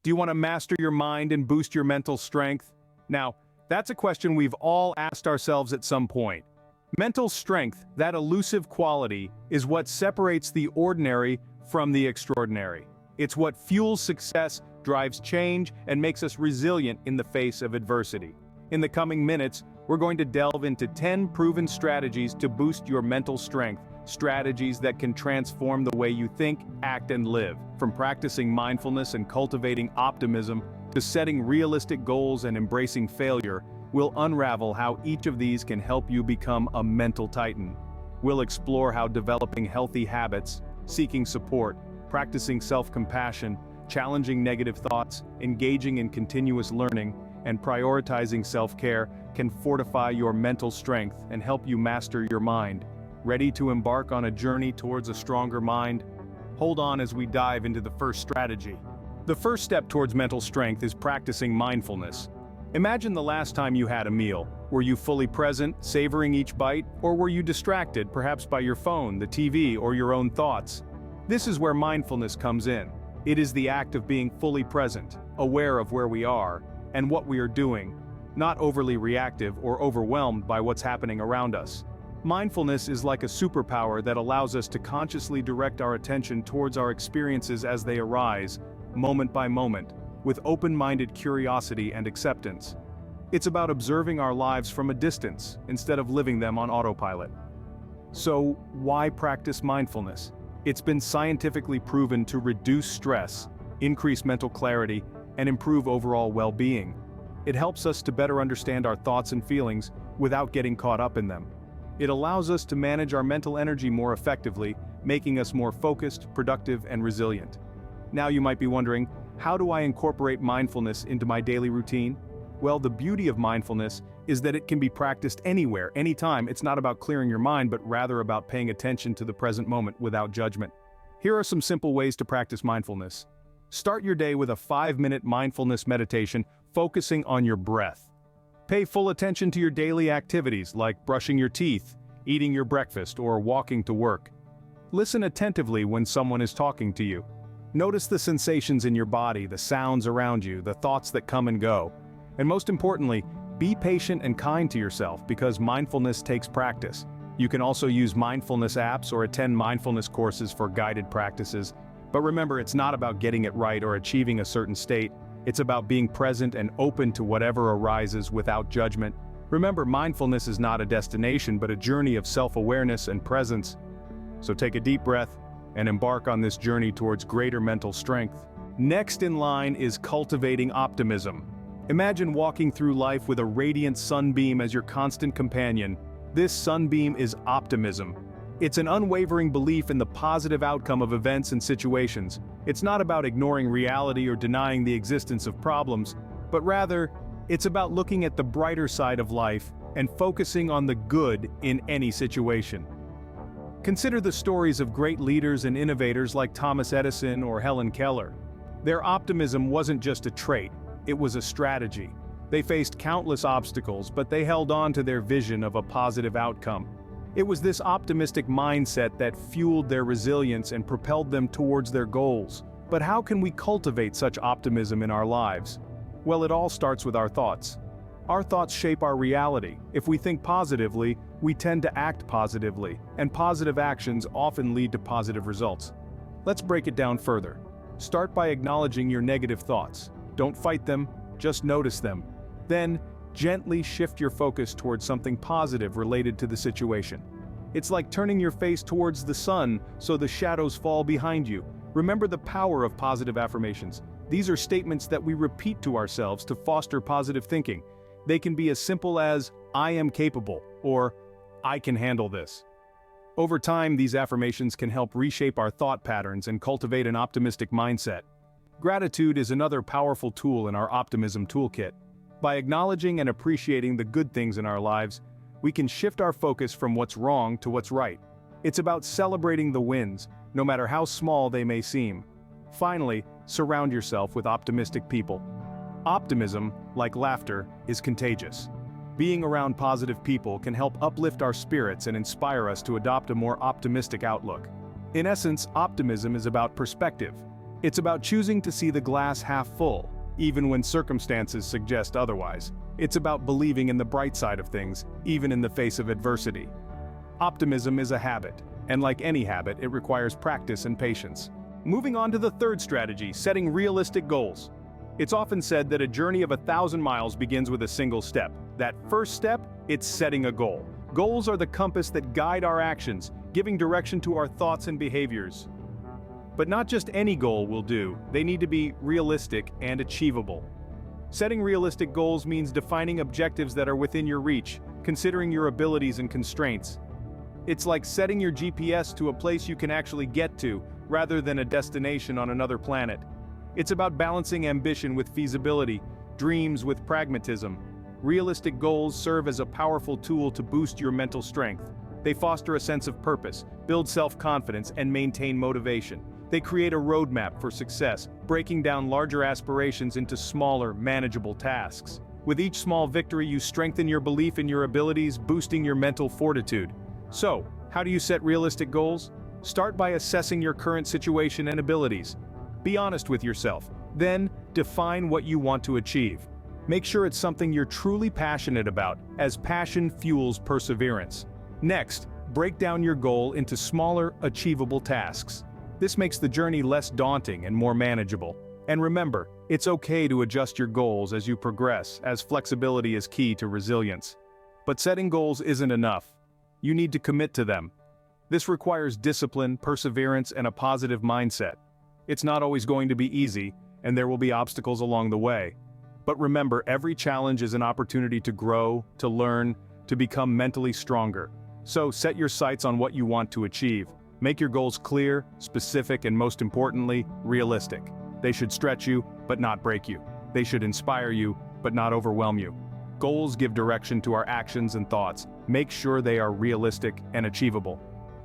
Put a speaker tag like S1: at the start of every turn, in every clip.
S1: Do you want to master your mind and boost your mental strength? Now, that's a question we've all asked ourselves at some point. Mental strength, that elusive quality, is what separates the ordinary from the extraordinary. It's what fuels success, drives change, and makes us resilient in the face of adversity. In the coming minutes, we're going to delve into 10 proven strategies to boost your mental strength, strategies that can transform the way you think, act, and live. From practicing mindfulness and cultivating optimism to setting realistic goals and embracing failure, we'll unravel how each of these can help you become a mental titan. We'll explore how developing healthy habits, seeking support, practicing self-compassion, challenging negative thoughts, engaging in continuous learning, and prioritizing self-care can fortify your mental strength and help you master your mind. Ready to embark on a journey towards a stronger mind? Hold on as we dive into the first strategy. The first step towards mental strength is practicing mindfulness. Imagine the last time you had a meal. Were you fully present, savoring each bite, or were you distracted, perhaps by your phone, the TV, or your own thoughts? This is where mindfulness comes in. It is the act of being fully present, aware of where we are, and what we are doing, not overly reactive or overwhelmed by what's happening around us. Mindfulness is like a superpower that allows us to consciously direct our attention towards our experiences as they arise, moment by moment, with open-minded curiosity and acceptance. It's about observing our lives from a distance, instead of living them on autopilot. So, why practice mindfulness? It's been scientifically proven to reduce stress, increase mental clarity, and improve overall well-being. It helps us to better understand our thoughts and feelings without getting caught up in them. It allows us to manage our mental energy more effectively, making us more focused, productive, and resilient. Now you might be wondering, how do I incorporate mindfulness into my daily routine? Well, the beauty of mindfulness is that it can be practiced anywhere, anytime. It's not about clearing your mind, but rather about paying attention to the present moment without judgment. Here are some simple ways to practice mindfulness. Start your day with a 5-minute mindfulness meditation, focusing on your breath. Pay full attention to your daily activities like brushing your teeth, eating your breakfast, or walking to work. Listen attentively when someone is talking to you. Notice the sensations in your body, the sounds around you, the thoughts that come and go. And most importantly, be patient and kind to yourself because mindfulness takes practice. You can also use mindfulness apps or attend mindfulness courses for guided practices. But remember, it's not about getting it right or achieving a certain state. It's about being present and open to whatever arises without judgment. Remember, mindfulness is not a destination but a journey of self-awareness and presence. So take a deep breath and embark on this journey towards greater mental strength. Next in line is cultivating optimism. Imagine walking through life with a radiant sunbeam as your constant companion. This sunbeam is optimism. It's an unwavering belief in the positive outcome of events and situations. It's not about ignoring reality or denying the existence of problems, but rather, it's about looking at the brighter side of life and focusing on the good in any situation. Consider the stories of great leaders and innovators like Thomas Edison or Helen Keller. Their optimism wasn't just a trait, it was a strategy. They faced countless obstacles, but they held on to their vision of a positive outcome. It was this optimistic mindset that fueled their resilience and propelled them towards their goals. But how can we cultivate such optimism in our lives? Well, it all starts with our thoughts. Our thoughts shape our reality. If we think positively, we tend to act positively, and positive actions often lead to positive results. Let's break it down further. Start by acknowledging your negative thoughts. Don't fight them, just notice them. Then, gently shift your focus towards something positive related to the situation. It's like turning your face towards the sun so the shadows fall behind you. Remember the power of positive affirmations. These are statements that we repeat to ourselves to foster positive thinking. They can be as simple as, "I am capable," or "I can handle this." Over time, these affirmations can help reshape our thought patterns and cultivate an optimistic mindset. Gratitude is another powerful tool in our optimism toolkit. By acknowledging and appreciating the good things in our lives, we can shift our focus from what's wrong to what's right. It's about celebrating the wins, no matter how small they may seem. Finally, surround yourself with optimistic people. Optimism, like laughter, is contagious. Being around positive people can help uplift our spirits and inspire us to adopt a more optimistic outlook. In essence, optimism is about perspective. It's about choosing to see the glass half full, even when circumstances suggest otherwise. It's about believing in the bright side of things, even in the face of adversity. Optimism is a habit, and like any habit, it requires practice and patience. Moving on to the third strategy, setting realistic goals. It's often said that a journey of 1,000 miles begins with a single step. That first step, it's setting a goal. Goals are the compass that guide our actions, giving direction to our thoughts and behaviors. But not just any goal will do, they need to be realistic and achievable. Setting realistic goals means defining objectives that are within your reach, considering your abilities and constraints. It's like setting your GPS to a place you can actually get to, rather than a destination on another planet. It's about balancing ambition with feasibility, dreams with pragmatism. Realistic goals serve as a powerful tool to boost your mental strength. They foster a sense of purpose, build self-confidence, and maintain motivation. They create a roadmap for success, breaking down larger aspirations into smaller, manageable tasks. With each small victory, you strengthen your belief in your abilities, boosting your mental fortitude. So, how do you set realistic goals? Start by assessing your current situation and abilities. Be honest with yourself. Then, define what you want to achieve. Make sure it's something you're truly passionate about, as passion fuels perseverance. Next, break down your goal into smaller, achievable tasks. This makes the journey less daunting and more manageable. And remember, it's okay to adjust your goals as you progress, as flexibility is key to resilience. But setting goals isn't enough. You need to commit to them. This requires discipline, perseverance, and a positive mindset. It's not always going to be easy, and there will be obstacles along the way. But remember, every challenge is an opportunity to grow, to learn, to become mentally stronger. So set your sights on what you want to achieve. Make your goals clear, specific, and most importantly, realistic. They should stretch you, but not break you. They should inspire you, but not overwhelm you. Goals give direction to our actions and thoughts. Make sure they are realistic and achievable.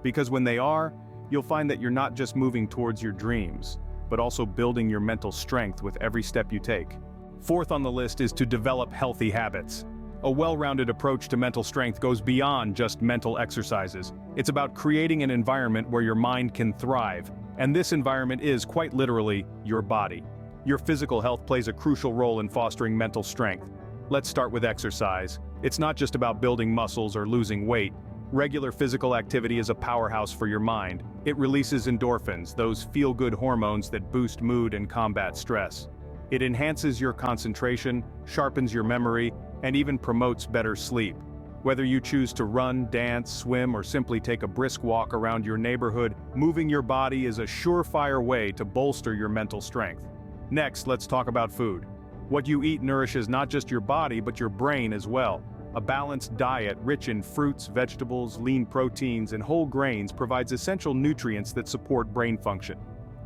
S1: Because when they are, you'll find that you're not just moving towards your dreams, but also building your mental strength with every step you take. Fourth on the list is to develop healthy habits. A well-rounded approach to mental strength goes beyond just mental exercises. It's about creating an environment where your mind can thrive, and this environment is, quite literally, your body. Your physical health plays a crucial role in fostering mental strength. Let's start with exercise. It's not just about building muscles or losing weight. Regular physical activity is a powerhouse for your mind. It releases endorphins, those feel-good hormones that boost mood and combat stress. It enhances your concentration, sharpens your memory, and even promotes better sleep. Whether you choose to run, dance, swim, or simply take a brisk walk around your neighborhood, moving your body is a surefire way to bolster your mental strength. Next, let's talk about food. What you eat nourishes not just your body, but your brain as well. A balanced diet rich in fruits, vegetables, lean proteins, and whole grains provides essential nutrients that support brain function.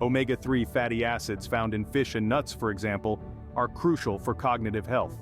S1: Omega-3 fatty acids found in fish and nuts, for example, are crucial for cognitive health.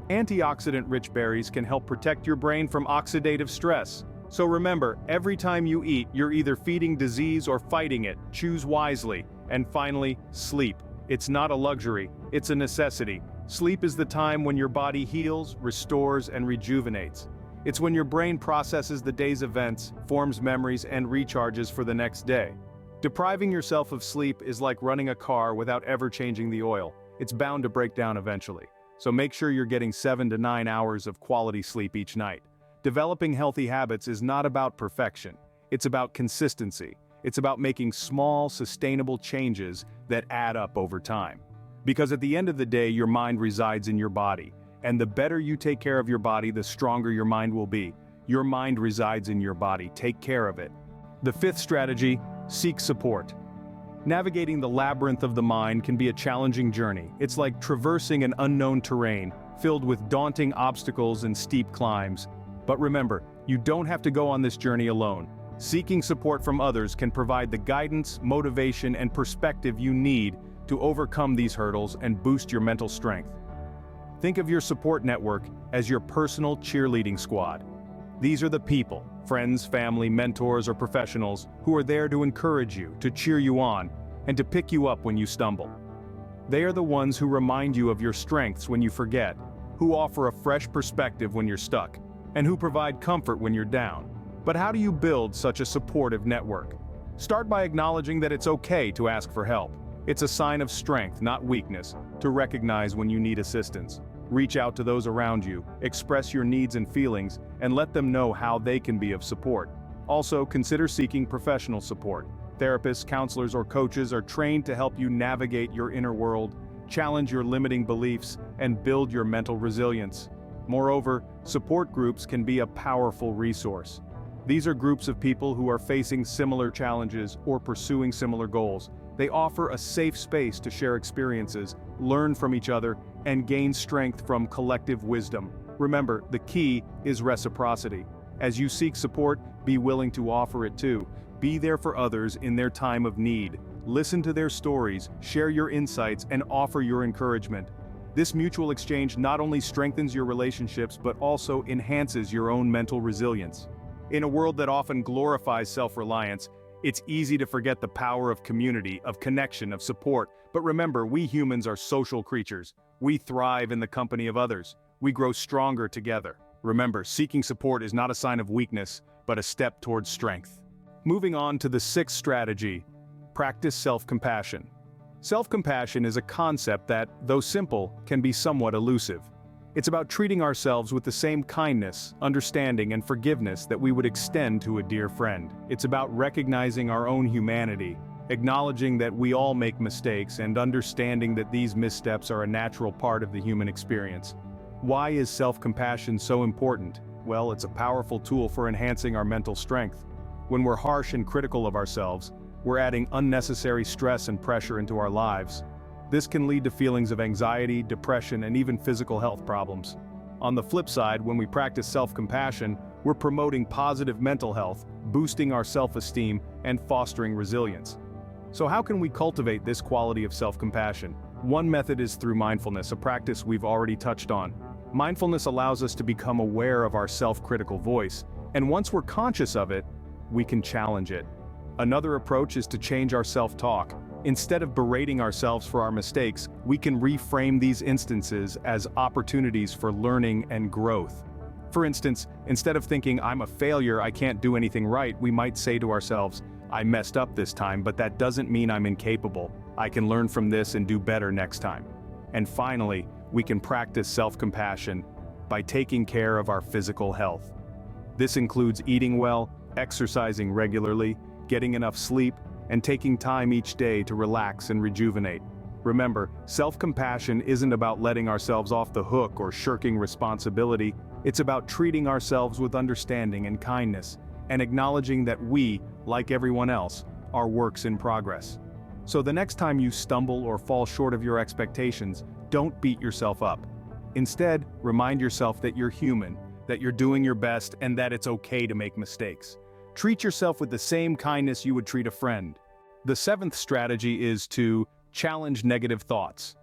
S1: Antioxidant-rich berries can help protect your brain from oxidative stress. So remember, every time you eat, you're either feeding disease or fighting it. Choose wisely. And finally, sleep. It's not a luxury, it's a necessity. Sleep is the time when your body heals, restores, and rejuvenates. It's when your brain processes the day's events, forms memories, and recharges for the next day. Depriving yourself of sleep is like running a car without ever changing the oil. It's bound to break down eventually. So make sure you're getting 7 to 9 hours of quality sleep each night. Developing healthy habits is not about perfection. It's about consistency. It's about making small, sustainable changes that add up over time. Because at the end of the day, your mind resides in your body. And the better you take care of your body, the stronger your mind will be. Your mind resides in your body. Take care of it. The fifth strategy, seek support. Navigating the labyrinth of the mind can be a challenging journey. It's like traversing an unknown terrain, filled with daunting obstacles and steep climbs. But remember, you don't have to go on this journey alone. Seeking support from others can provide the guidance, motivation, and perspective you need to overcome these hurdles and boost your mental strength. Think of your support network as your personal cheerleading squad. These are the people, friends, family, mentors, or professionals who are there to encourage you, to cheer you on, and to pick you up when you stumble. They are the ones who remind you of your strengths when you forget, who offer a fresh perspective when you're stuck, and who provide comfort when you're down. But how do you build such a supportive network? Start by acknowledging that it's okay to ask for help. It's a sign of strength, not weakness, to recognize when you need assistance. Reach out to those around you, express your needs and feelings, and let them know how they can be of support. Also, consider seeking professional support. Therapists, counselors, or coaches are trained to help you navigate your inner world, challenge your limiting beliefs, and build your mental resilience. Moreover, support groups can be a powerful resource. These are groups of people who are facing similar challenges or pursuing similar goals. They offer a safe space to share experiences, learn from each other, and gain strength from collective wisdom. Remember, the key is reciprocity. As you seek support, be willing to offer it too. Be there for others in their time of need. Listen to their stories, share your insights, and offer your encouragement. This mutual exchange not only strengthens your relationships but also enhances your own mental resilience. In a world that often glorifies self-reliance, it's easy to forget the power of community, of connection, of support. But remember, we humans are social creatures. We thrive in the company of others. We grow stronger together. Remember, seeking support is not a sign of weakness, but a step towards strength. Moving on to the sixth strategy, practice self-compassion. Self-compassion is a concept that, though simple, can be somewhat elusive. It's about treating ourselves with the same kindness, understanding, and forgiveness that we would extend to a dear friend. It's about recognizing our own humanity, acknowledging that we all make mistakes, and understanding that these missteps are a natural part of the human experience. Why is self-compassion so important? Well, it's a powerful tool for enhancing our mental strength. When we're harsh and critical of ourselves, we're adding unnecessary stress and pressure into our lives. This can lead to feelings of anxiety, depression, and even physical health problems. On the flip side, when we practice self-compassion, we're promoting positive mental health, boosting our self-esteem, and fostering resilience. So how can we cultivate this quality of self-compassion? One method is through mindfulness, a practice we've already touched on. Mindfulness allows us to become aware of our self-critical voice, and once we're conscious of it, we can challenge it. Another approach is to change our self-talk. Instead of berating ourselves for our mistakes, we can reframe these instances as opportunities for learning and growth. For instance, instead of thinking, "I'm a failure, I can't do anything right," we might say to ourselves, "I messed up this time, but that doesn't mean I'm incapable. I can learn from this and do better next time." And finally, we can practice self-compassion by taking care of our physical health. This includes eating well, exercising regularly, getting enough sleep, and taking time each day to relax and rejuvenate. Remember, self-compassion isn't about letting ourselves off the hook or shirking responsibility. It's about treating ourselves with understanding and kindness, and acknowledging that we, like everyone else, are works in progress. So the next time you stumble or fall short of your expectations, don't beat yourself up. Instead, remind yourself that you're human, that you're doing your best, and that it's okay to make mistakes. Treat yourself with the same kindness you would treat a friend. The seventh strategy is to challenge negative thoughts.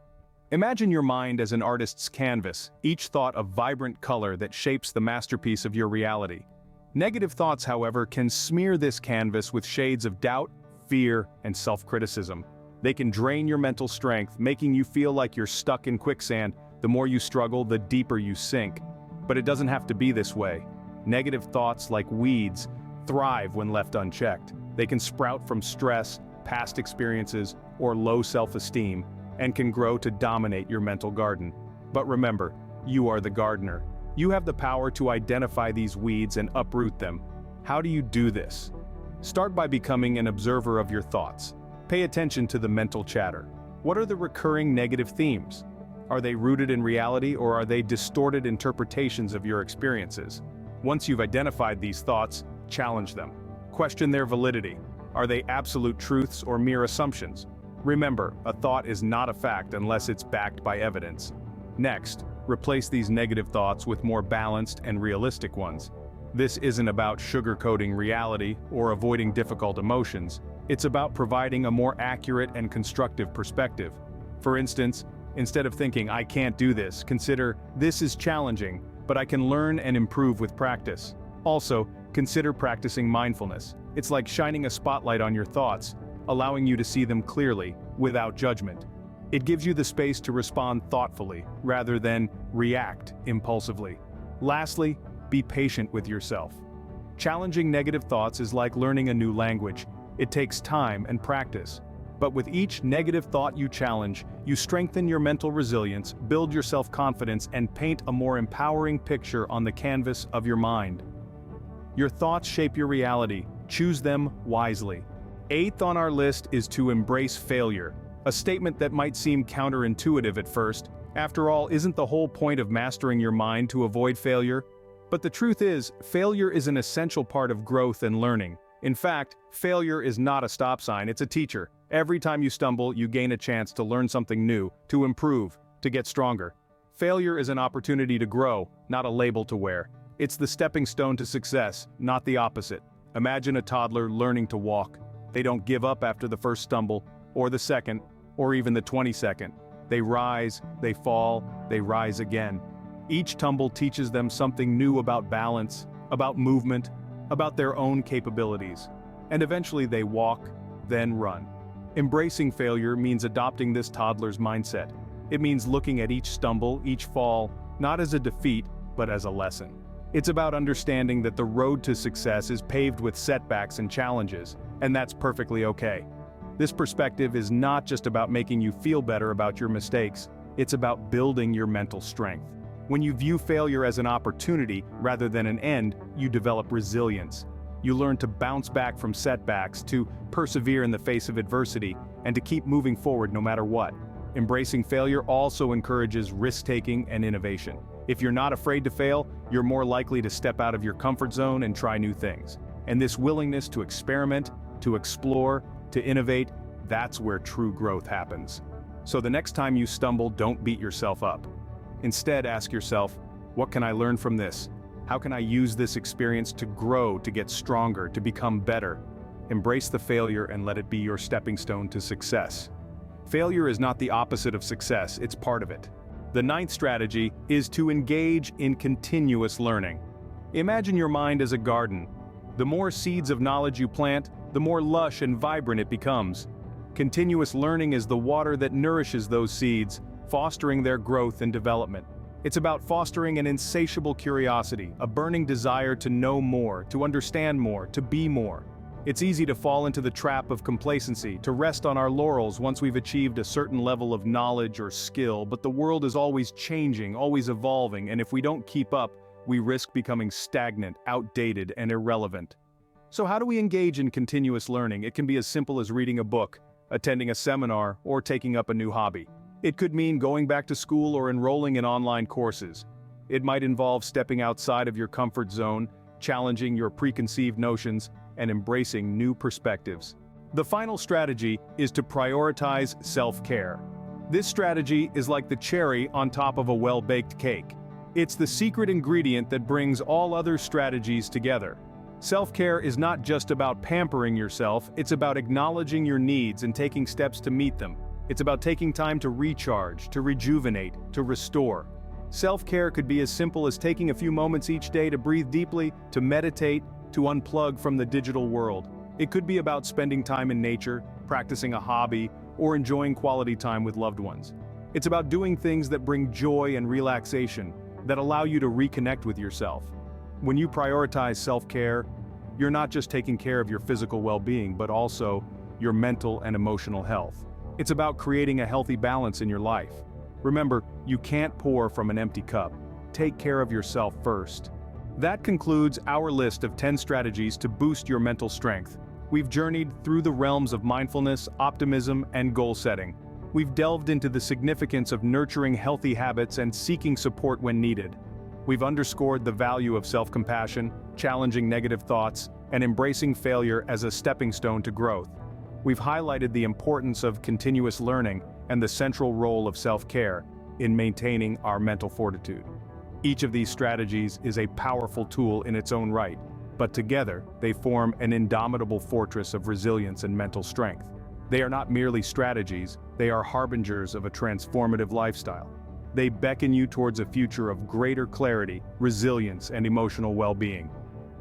S1: Imagine your mind as an artist's canvas, each thought a vibrant color that shapes the masterpiece of your reality. Negative thoughts, however, can smear this canvas with shades of doubt, fear, and self-criticism. They can drain your mental strength, making you feel like you're stuck in quicksand. The more you struggle, the deeper you sink. But it doesn't have to be this way. Negative thoughts, like weeds, thrive when left unchecked. They can sprout from stress, past experiences, or low self-esteem, and can grow to dominate your mental garden. But remember, you are the gardener. You have the power to identify these weeds and uproot them. How do you do this? Start by becoming an observer of your thoughts. Pay attention to the mental chatter. What are the recurring negative themes? Are they rooted in reality, or are they distorted interpretations of your experiences? Once you've identified these thoughts, challenge them. Question their validity. Are they absolute truths or mere assumptions? Remember, a thought is not a fact unless it's backed by evidence. Next, replace these negative thoughts with more balanced and realistic ones. This isn't about sugarcoating reality or avoiding difficult emotions. It's about providing a more accurate and constructive perspective. For instance, instead of thinking, "I can't do this," consider, "This is challenging, but I can learn and improve with practice." Also, consider practicing mindfulness. It's like shining a spotlight on your thoughts, allowing you to see them clearly, without judgment. It gives you the space to respond thoughtfully, rather than react impulsively. Lastly, be patient with yourself. Challenging negative thoughts is like learning a new language. It takes time and practice. But with each negative thought you challenge, you strengthen your mental resilience, build your self-confidence, and paint a more empowering picture on the canvas of your mind. Your thoughts shape your reality. Choose them wisely. Eighth on our list is to embrace failure. A statement that might seem counterintuitive at first. After all, isn't the whole point of mastering your mind to avoid failure? But the truth is, failure is an essential part of growth and learning. In fact, failure is not a stop sign, it's a teacher. Every time you stumble, you gain a chance to learn something new, to improve, to get stronger. Failure is an opportunity to grow, not a label to wear. It's the stepping stone to success, not the opposite. Imagine a toddler learning to walk. They don't give up after the first stumble, or the second, or even the 22nd. They rise, they fall, they rise again. Each tumble teaches them something new about balance, about movement, about their own capabilities. And eventually they walk, then run. Embracing failure means adopting this toddler's mindset. It means looking at each stumble, each fall, not as a defeat, but as a lesson. It's about understanding that the road to success is paved with setbacks and challenges, and that's perfectly okay. This perspective is not just about making you feel better about your mistakes, it's about building your mental strength. When you view failure as an opportunity rather than an end, you develop resilience. You learn to bounce back from setbacks, to persevere in the face of adversity, and to keep moving forward no matter what. Embracing failure also encourages risk-taking and innovation. If you're not afraid to fail, you're more likely to step out of your comfort zone and try new things. And this willingness to experiment, to explore, to innovate, that's where true growth happens. So the next time you stumble, don't beat yourself up. Instead, ask yourself, what can I learn from this? How can I use this experience to grow, to get stronger, to become better? Embrace the failure and let it be your stepping stone to success. Failure is not the opposite of success, it's part of it. The ninth strategy is to engage in continuous learning. Imagine your mind as a garden. The more seeds of knowledge you plant, the more lush and vibrant it becomes. Continuous learning is the water that nourishes those seeds, fostering their growth and development. It's about fostering an insatiable curiosity, a burning desire to know more, to understand more, to be more. It's easy to fall into the trap of complacency, to rest on our laurels once we've achieved a certain level of knowledge or skill, but the world is always changing, always evolving, and if we don't keep up, we risk becoming stagnant, outdated, and irrelevant. So how do we engage in continuous learning? It can be as simple as reading a book, attending a seminar, or taking up a new hobby. It could mean going back to school or enrolling in online courses. It might involve stepping outside of your comfort zone, challenging your preconceived notions, and embracing new perspectives. The final strategy is to prioritize self-care. This strategy is like the cherry on top of a well-baked cake. It's the secret ingredient that brings all other strategies together. Self-care is not just about pampering yourself, it's about acknowledging your needs and taking steps to meet them. It's about taking time to recharge, to rejuvenate, to restore. Self-care could be as simple as taking a few moments each day to breathe deeply, to meditate, to unplug from the digital world. It could be about spending time in nature, practicing a hobby, or enjoying quality time with loved ones. It's about doing things that bring joy and relaxation, that allow you to reconnect with yourself. When you prioritize self-care, you're not just taking care of your physical well-being, but also your mental and emotional health. It's about creating a healthy balance in your life. Remember, you can't pour from an empty cup. Take care of yourself first. That concludes our list of 10 strategies to boost your mental strength. We've journeyed through the realms of mindfulness, optimism, and goal setting. We've delved into the significance of nurturing healthy habits and seeking support when needed. We've underscored the value of self-compassion, challenging negative thoughts, and embracing failure as a stepping stone to growth. We've highlighted the importance of continuous learning and the central role of self-care in maintaining our mental fortitude. Each of these strategies is a powerful tool in its own right, but together they form an indomitable fortress of resilience and mental strength. They are not merely strategies, they are harbingers of a transformative lifestyle. They beckon you towards a future of greater clarity, resilience, and emotional well-being.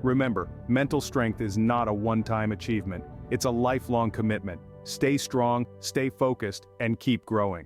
S1: Remember, mental strength is not a one-time achievement, it's a lifelong commitment. Stay strong, stay focused, and keep growing.